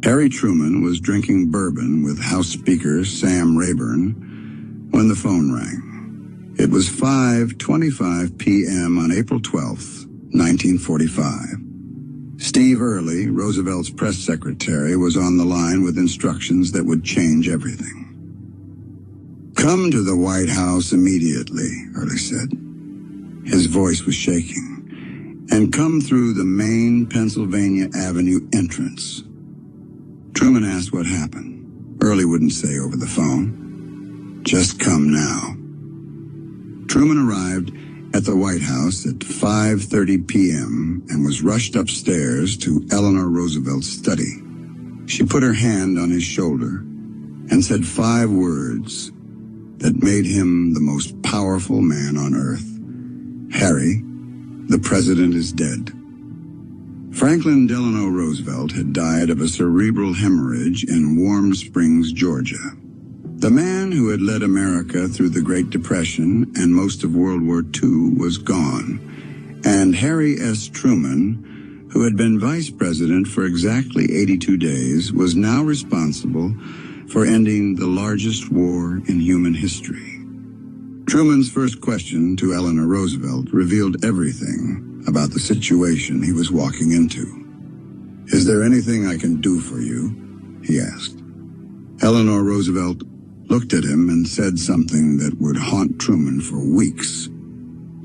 Harry Truman was drinking bourbon with House Speaker Sam Rayburn when the phone rang. It was 5:25 p.m. on April 12th, 1945. Steve Early, Roosevelt's press secretary, was on the line with instructions that would change everything. "Come to the White House immediately," Early said. His voice was shaking. "And come through the main Pennsylvania Avenue entrance." Truman asked what happened. Early wouldn't say over the phone. "Just come now." Truman arrived at the White House at 5:30 p.m. and was rushed upstairs to Eleanor Roosevelt's study. She put her hand on his shoulder and said 5 words that made him the most powerful man on earth. "Harry, the president is dead." Franklin Delano Roosevelt had died of a cerebral hemorrhage in Warm Springs, Georgia. The man who had led America through the Great Depression and most of World War II was gone, and Harry S. Truman, who had been vice president for exactly 82 days, was now responsible for ending the largest war in human history. Truman's first question to Eleanor Roosevelt revealed everything about the situation he was walking into. "Is there anything I can do for you?" he asked. Eleanor Roosevelt looked at him and said something that would haunt Truman for weeks.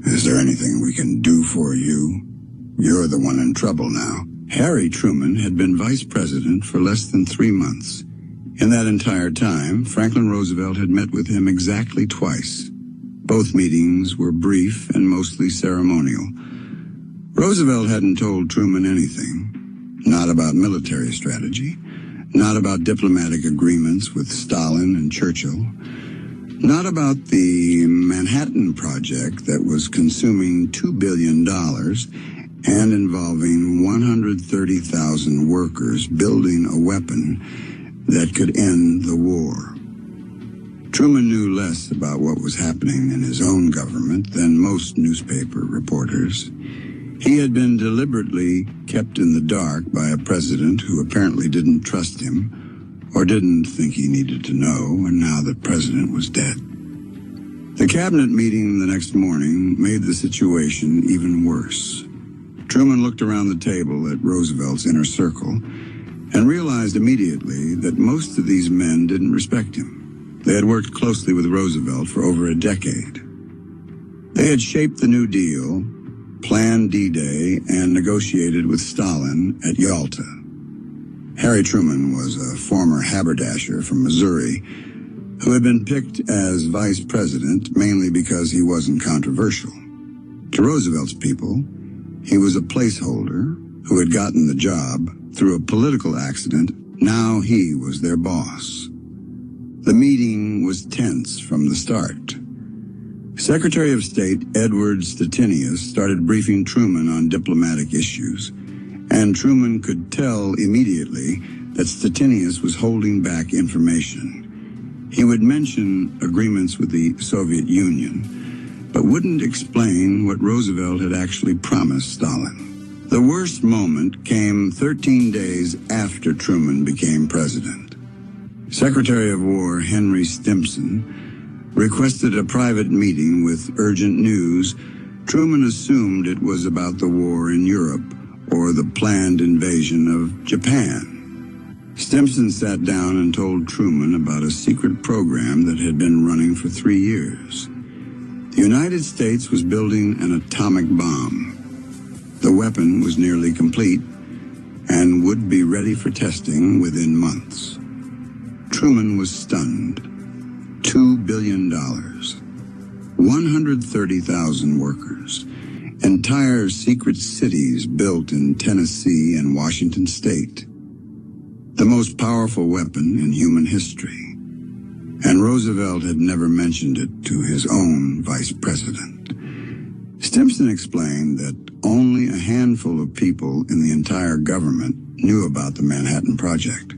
"Is there anything we can do for you? You're the one in trouble now." Harry Truman had been vice president for less than 3 months. In that entire time, Franklin Roosevelt had met with him exactly twice. Both meetings were brief and mostly ceremonial. Roosevelt hadn't told Truman anything, not about military strategy, not about diplomatic agreements with Stalin and Churchill, not about the Manhattan Project that was consuming $2 billion and involving 130,000 workers building a weapon that could end the war. Truman knew less about what was happening in his own government than most newspaper reporters. He had been deliberately kept in the dark by a president who apparently didn't trust him or didn't think he needed to know, and now the president was dead. The cabinet meeting the next morning made the situation even worse. Truman looked around the table at Roosevelt's inner circle and realized immediately that most of these men didn't respect him. They had worked closely with Roosevelt for over a decade. They had shaped the New Deal, planned D-Day, and negotiated with Stalin at Yalta. Harry Truman was a former haberdasher from Missouri who had been picked as vice president mainly because he wasn't controversial. To Roosevelt's people, he was a placeholder who had gotten the job through a political accident. Now he was their boss. The meeting was tense from the start. Secretary of State Edward Stettinius started briefing Truman on diplomatic issues, and Truman could tell immediately that Stettinius was holding back information. He would mention agreements with the Soviet Union, but wouldn't explain what Roosevelt had actually promised Stalin. The worst moment came 13 days after Truman became president. Secretary of War Henry Stimson requested a private meeting with urgent news. Truman assumed it was about the war in Europe or the planned invasion of Japan. Stimson sat down and told Truman about a secret program that had been running for 3 years. The United States was building an atomic bomb. The weapon was nearly complete and would be ready for testing within months. Truman was stunned. $2 billion, 130,000 workers, entire secret cities built in Tennessee and Washington State, the most powerful weapon in human history. And Roosevelt had never mentioned it to his own vice president. Stimson explained that only a handful of people in the entire government knew about the Manhattan Project.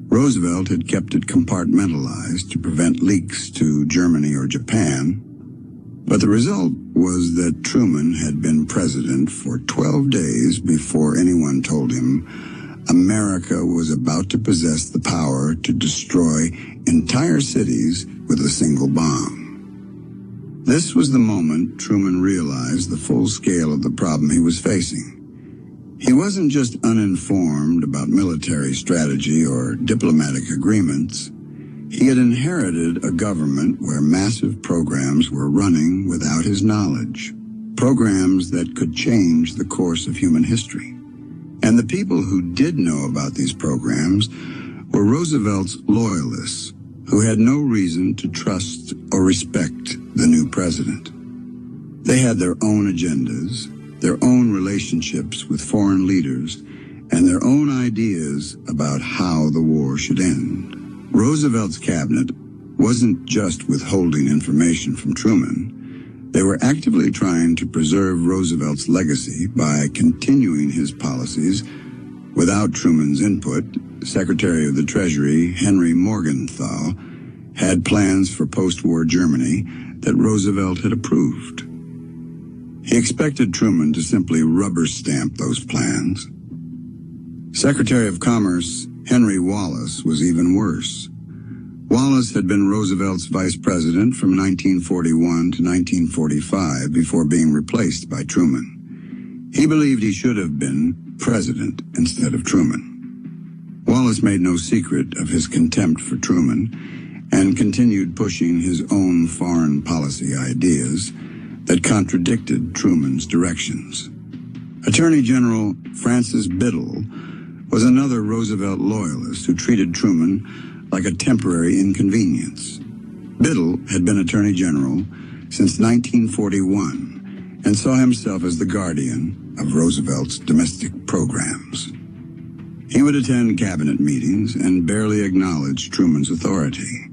Roosevelt had kept it compartmentalized to prevent leaks to Germany or Japan, but the result was that Truman had been president for 12 days before anyone told him America was about to possess the power to destroy entire cities with a single bomb. This was the moment Truman realized the full scale of the problem he was facing. He wasn't just uninformed about military strategy or diplomatic agreements. He had inherited a government where massive programs were running without his knowledge, programs that could change the course of human history. And the people who did know about these programs were Roosevelt's loyalists, who had no reason to trust or respect the new president. They had their own agendas, their own relationships with foreign leaders, and their own ideas about how the war should end. Roosevelt's cabinet wasn't just withholding information from Truman. They were actively trying to preserve Roosevelt's legacy by continuing his policies. Without Truman's input, Secretary of the Treasury Henry Morgenthau had plans for post-war Germany that Roosevelt had approved. He expected Truman to simply rubber stamp those plans. Secretary of Commerce Henry Wallace was even worse. Wallace had been Roosevelt's vice president from 1941 to 1945 before being replaced by Truman. He believed he should have been president instead of Truman. Wallace made no secret of his contempt for Truman and continued pushing his own foreign policy ideas that contradicted Truman's directions. Attorney General Francis Biddle was another Roosevelt loyalist who treated Truman like a temporary inconvenience. Biddle had been Attorney General since 1941 and saw himself as the guardian of Roosevelt's domestic programs. He would attend cabinet meetings and barely acknowledge Truman's authority.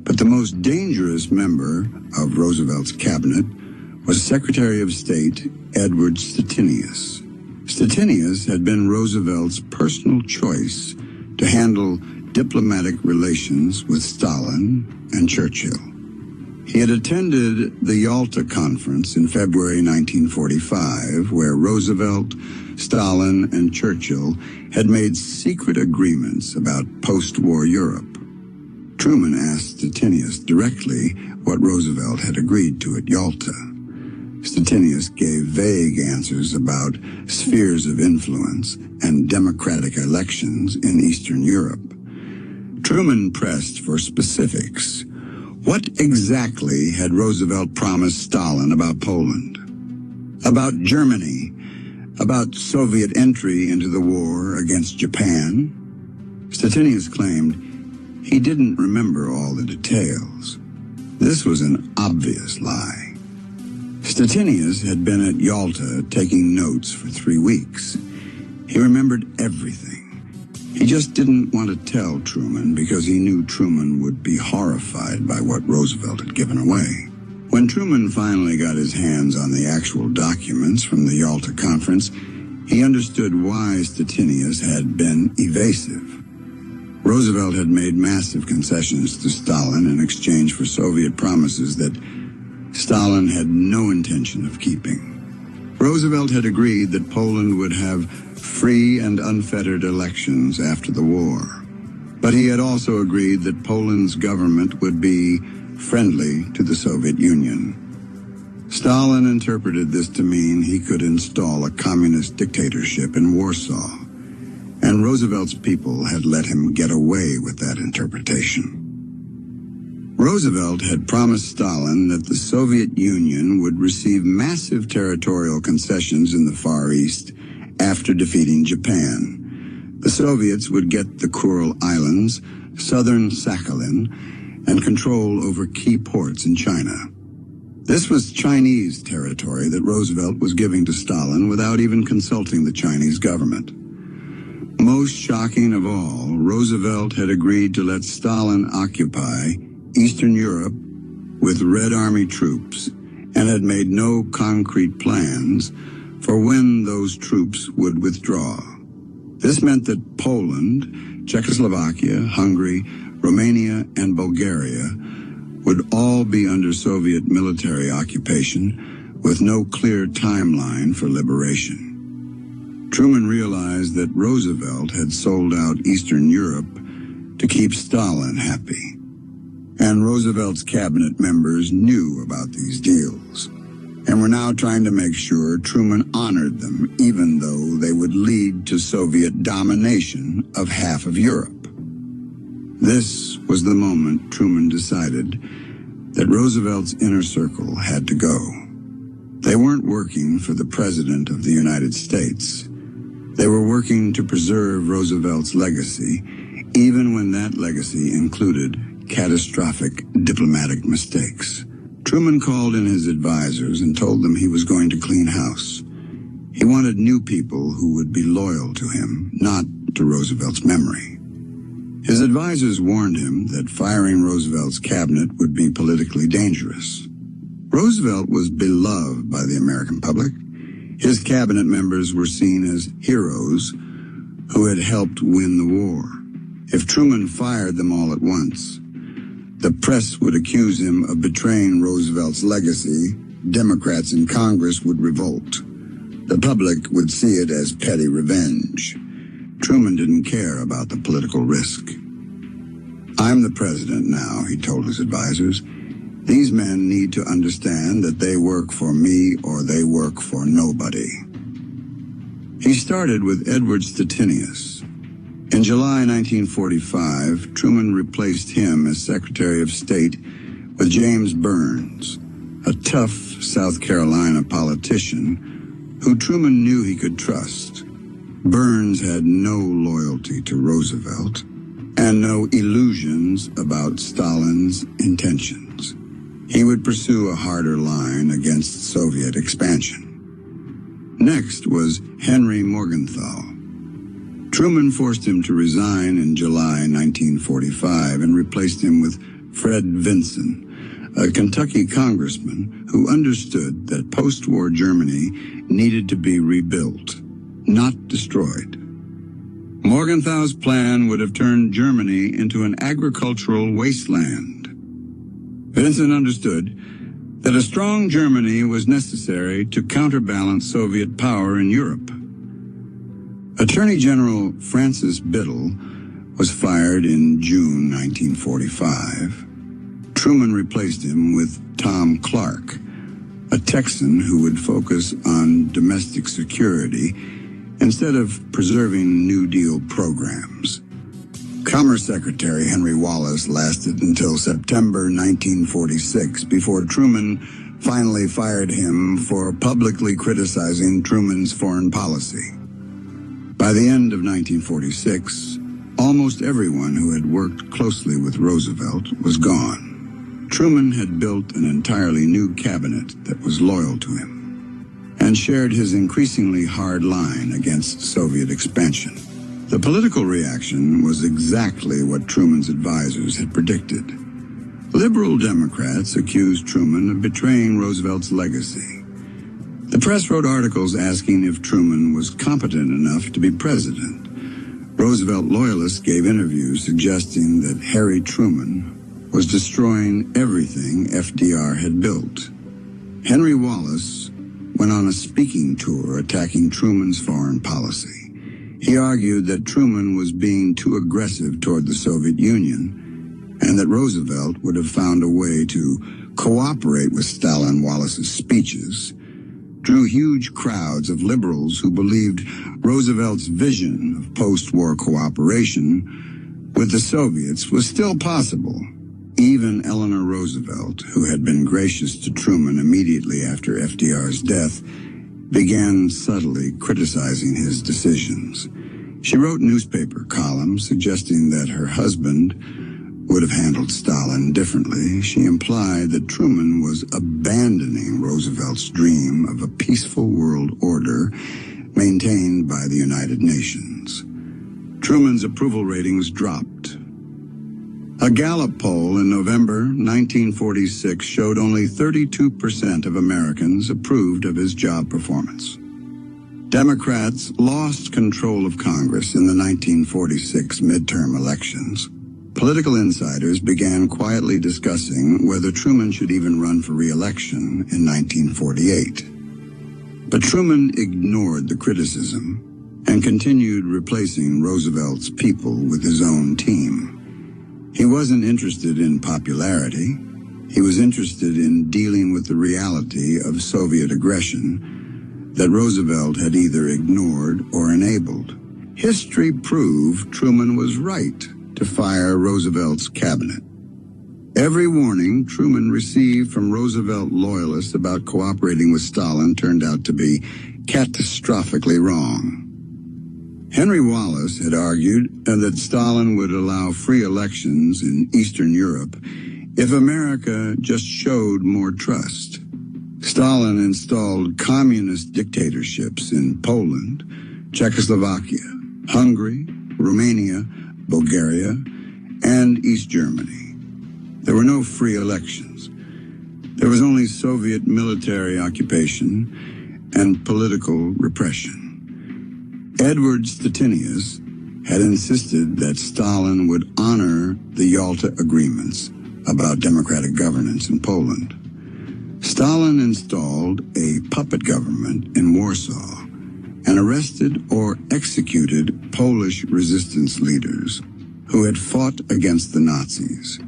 But the most dangerous member of Roosevelt's cabinet was Secretary of State Edward Stettinius. Stettinius had been Roosevelt's personal choice to handle diplomatic relations with Stalin and Churchill. He had attended the Yalta Conference in February 1945, where Roosevelt, Stalin, and Churchill had made secret agreements about post-war Europe. Truman asked Stettinius directly what Roosevelt had agreed to at Yalta. Stettinius gave vague answers about spheres of influence and democratic elections in Eastern Europe. Truman pressed for specifics. What exactly had Roosevelt promised Stalin about Poland? About Germany? About Soviet entry into the war against Japan? Stettinius claimed he didn't remember all the details. This was an obvious lie. Stettinius had been at Yalta taking notes for 3 weeks. He remembered everything. He just didn't want to tell Truman because he knew Truman would be horrified by what Roosevelt had given away. When Truman finally got his hands on the actual documents from the Yalta Conference, he understood why Stettinius had been evasive. Roosevelt had made massive concessions to Stalin in exchange for Soviet promises that Stalin had no intention of keeping. Roosevelt had agreed that Poland would have free and unfettered elections after the war. But he had also agreed that Poland's government would be friendly to the Soviet Union. Stalin interpreted this to mean he could install a communist dictatorship in Warsaw, and Roosevelt's people had let him get away with that interpretation. Roosevelt had promised Stalin that the Soviet Union would receive massive territorial concessions in the Far East after defeating Japan. The Soviets would get the Kuril Islands, southern Sakhalin, and control over key ports in China. This was Chinese territory that Roosevelt was giving to Stalin without even consulting the Chinese government. Most shocking of all, Roosevelt had agreed to let Stalin occupy Eastern Europe with Red Army troops and had made no concrete plans for when those troops would withdraw. This meant that Poland, Czechoslovakia, Hungary, Romania, and Bulgaria would all be under Soviet military occupation with no clear timeline for liberation. Truman realized that Roosevelt had sold out Eastern Europe to keep Stalin happy. And Roosevelt's cabinet members knew about these deals, and were now trying to make sure Truman honored them, even though they would lead to Soviet domination of half of Europe. This was the moment Truman decided that Roosevelt's inner circle had to go. They weren't working for the President of the United States. They were working to preserve Roosevelt's legacy, even when that legacy included catastrophic diplomatic mistakes. Truman called in his advisors and told them he was going to clean house. He wanted new people who would be loyal to him, not to Roosevelt's memory. His advisors warned him that firing Roosevelt's cabinet would be politically dangerous. Roosevelt was beloved by the American public. His cabinet members were seen as heroes who had helped win the war. If Truman fired them all at once, the press would accuse him of betraying Roosevelt's legacy. Democrats in Congress would revolt. The public would see it as petty revenge. Truman didn't care about the political risk. "I'm the president now," he told his advisors. "These men need to understand that they work for me or they work for nobody." He started with Edward Stettinius. In July 1945, Truman replaced him as Secretary of State with James Burns, a tough South Carolina politician who Truman knew he could trust. Burns had no loyalty to Roosevelt and no illusions about Stalin's intentions. He would pursue a harder line against Soviet expansion. Next was Henry Morgenthau. Truman forced him to resign in July 1945 and replaced him with Fred Vinson, a Kentucky congressman who understood that post-war Germany needed to be rebuilt, not destroyed. Morgenthau's plan would have turned Germany into an agricultural wasteland. Vinson understood that a strong Germany was necessary to counterbalance Soviet power in Europe. Attorney General Francis Biddle was fired in June 1945. Truman replaced him with Tom Clark, a Texan who would focus on domestic security instead of preserving New Deal programs. Commerce Secretary Henry Wallace lasted until September 1946 before Truman finally fired him for publicly criticizing Truman's foreign policy. By the end of 1946, almost everyone who had worked closely with Roosevelt was gone. Truman had built an entirely new cabinet that was loyal to him and shared his increasingly hard line against Soviet expansion. The political reaction was exactly what Truman's advisors had predicted. Liberal Democrats accused Truman of betraying Roosevelt's legacy. The press wrote articles asking if Truman was competent enough to be president. Roosevelt loyalists gave interviews suggesting that Harry Truman was destroying everything FDR had built. Henry Wallace went on a speaking tour attacking Truman's foreign policy. He argued that Truman was being too aggressive toward the Soviet Union and that Roosevelt would have found a way to cooperate with Stalin. Wallace's speeches drew huge crowds of liberals who believed Roosevelt's vision of post-war cooperation with the Soviets was still possible. Even Eleanor Roosevelt, who had been gracious to Truman immediately after FDR's death, began subtly criticizing his decisions. She wrote newspaper columns suggesting that her husband would have handled Stalin differently. She implied that Truman was abandoning Roosevelt's dream of a peaceful world order maintained by the United Nations. Truman's approval ratings dropped. A Gallup poll in November 1946 showed only 32% of Americans approved of his job performance. Democrats lost control of Congress in the 1946 midterm elections. Political insiders began quietly discussing whether Truman should even run for re-election in 1948. But Truman ignored the criticism. and continued replacing Roosevelt's people with his own team. He wasn't interested in popularity. He was interested in dealing with the reality of Soviet aggression that Roosevelt had either ignored or enabled. History proved Truman was right to fire Roosevelt's cabinet. Every warning Truman received from Roosevelt loyalists about cooperating with Stalin turned out to be catastrophically wrong. Henry Wallace had argued that Stalin would allow free elections in Eastern Europe if America just showed more trust. Stalin installed communist dictatorships in Poland, Czechoslovakia, Hungary, Romania, Bulgaria, and East Germany. There were no free elections. There was only Soviet military occupation and political repression. Edward Stettinius had insisted that Stalin would honor the Yalta agreements about democratic governance in Poland. Stalin installed a puppet government in Warsaw and arrested or executed Polish resistance leaders who had fought against the Nazis.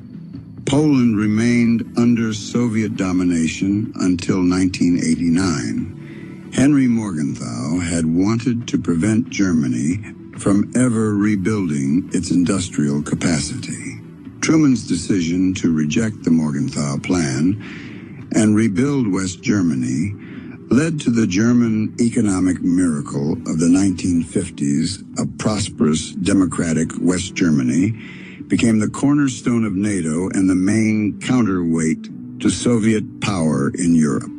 Poland remained under Soviet domination until 1989. Henry Morgenthau had wanted to prevent Germany from ever rebuilding its industrial capacity. Truman's decision to reject the Morgenthau Plan and rebuild West Germany led to the German economic miracle of the 1950s. A prosperous, democratic West Germany became the cornerstone of NATO and the main counterweight to Soviet power in Europe.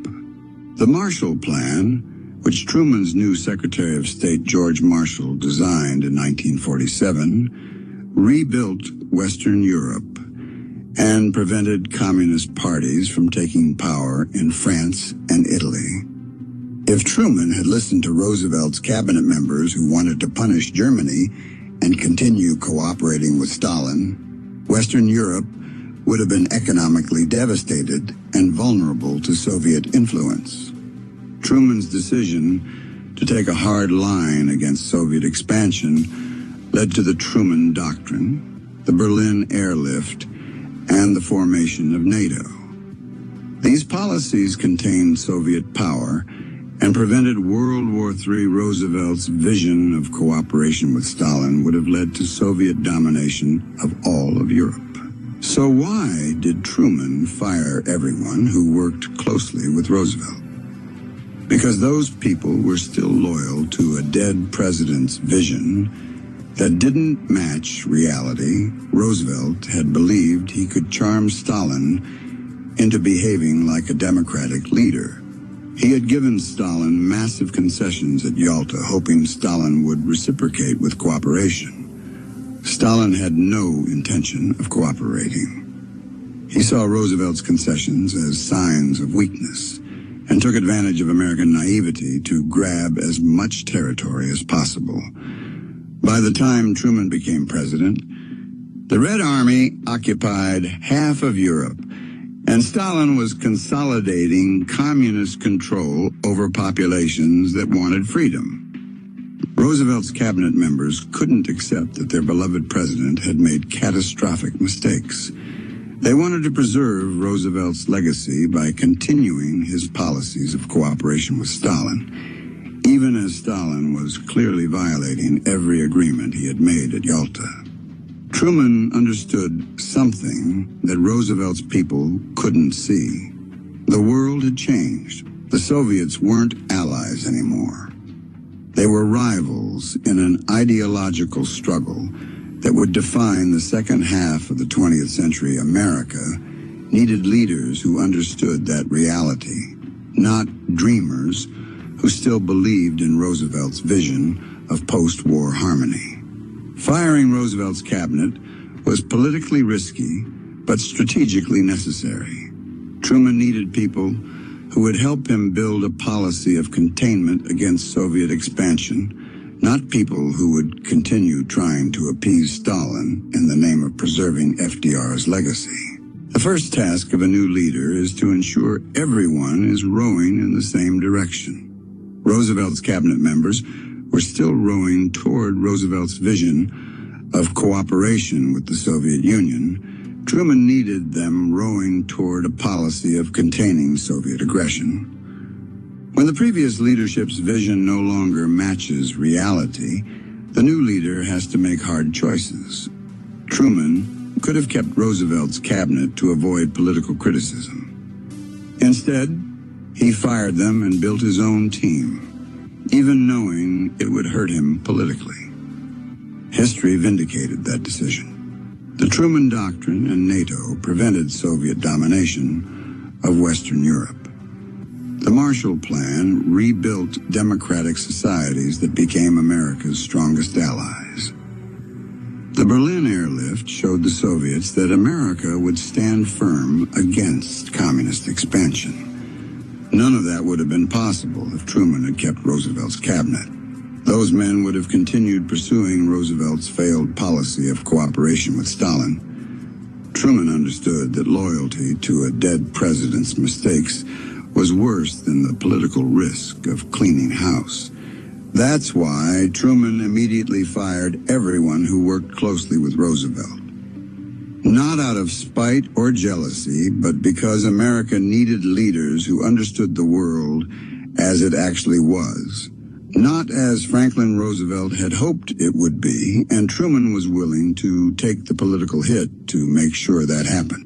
The Marshall Plan, which Truman's new Secretary of State George Marshall designed in 1947, rebuilt Western Europe and prevented communist parties from taking power in France and Italy. If Truman had listened to Roosevelt's cabinet members who wanted to punish Germany and continue cooperating with Stalin, Western Europe would have been economically devastated and vulnerable to Soviet influence. Truman's decision to take a hard line against Soviet expansion led to the Truman Doctrine, the Berlin Airlift, and the formation of NATO. These policies contained Soviet power and prevented World War III. Roosevelt's vision of cooperation with Stalin would have led to Soviet domination of all of Europe. So why did Truman fire everyone who worked closely with Roosevelt? Because those people were still loyal to a dead president's vision that didn't match reality. Roosevelt had believed he could charm Stalin into behaving like a democratic leader. He had given Stalin massive concessions at Yalta, hoping Stalin would reciprocate with cooperation. Stalin had no intention of cooperating. He saw Roosevelt's concessions as signs of weakness and took advantage of American naivety to grab as much territory as possible. By the time Truman became president, the Red Army occupied half of Europe, and Stalin was consolidating communist control over populations that wanted freedom. Roosevelt's cabinet members couldn't accept that their beloved president had made catastrophic mistakes. They wanted to preserve Roosevelt's legacy by continuing his policies of cooperation with Stalin, even as Stalin was clearly violating every agreement he had made at Yalta. Truman understood something that Roosevelt's people couldn't see. The world had changed. The Soviets weren't allies anymore. They were rivals in an ideological struggle that would define the second half of the 20th century. America needed leaders who understood that reality, not dreamers who still believed in Roosevelt's vision of post-war harmony. Firing Roosevelt's cabinet was politically risky, but strategically necessary. Truman needed people who would help him build a policy of containment against Soviet expansion, not people who would continue trying to appease Stalin in the name of preserving FDR's legacy. The first task of a new leader is to ensure everyone is rowing in the same direction. Roosevelt's cabinet members were still rowing toward Roosevelt's vision of cooperation with the Soviet Union, Truman needed them rowing toward a policy of containing Soviet aggression. When the previous leadership's vision no longer matches reality, the new leader has to make hard choices. Truman could have kept Roosevelt's cabinet to avoid political criticism. Instead, he fired them and built his own team, even knowing it would hurt him politically. History vindicated that decision. The Truman Doctrine and NATO prevented Soviet domination of Western Europe. The Marshall Plan rebuilt democratic societies that became America's strongest allies. The Berlin airlift showed the Soviets that America would stand firm against communist expansion. None of that would have been possible if Truman had kept Roosevelt's cabinet. Those men would have continued pursuing Roosevelt's failed policy of cooperation with Stalin. Truman understood that loyalty to a dead president's mistakes was worse than the political risk of cleaning house. That's why Truman immediately fired everyone who worked closely with Roosevelt. Not out of spite or jealousy, but because America needed leaders who understood the world as it actually was. Not as Franklin Roosevelt had hoped it would be, and Truman was willing to take the political hit to make sure that happened.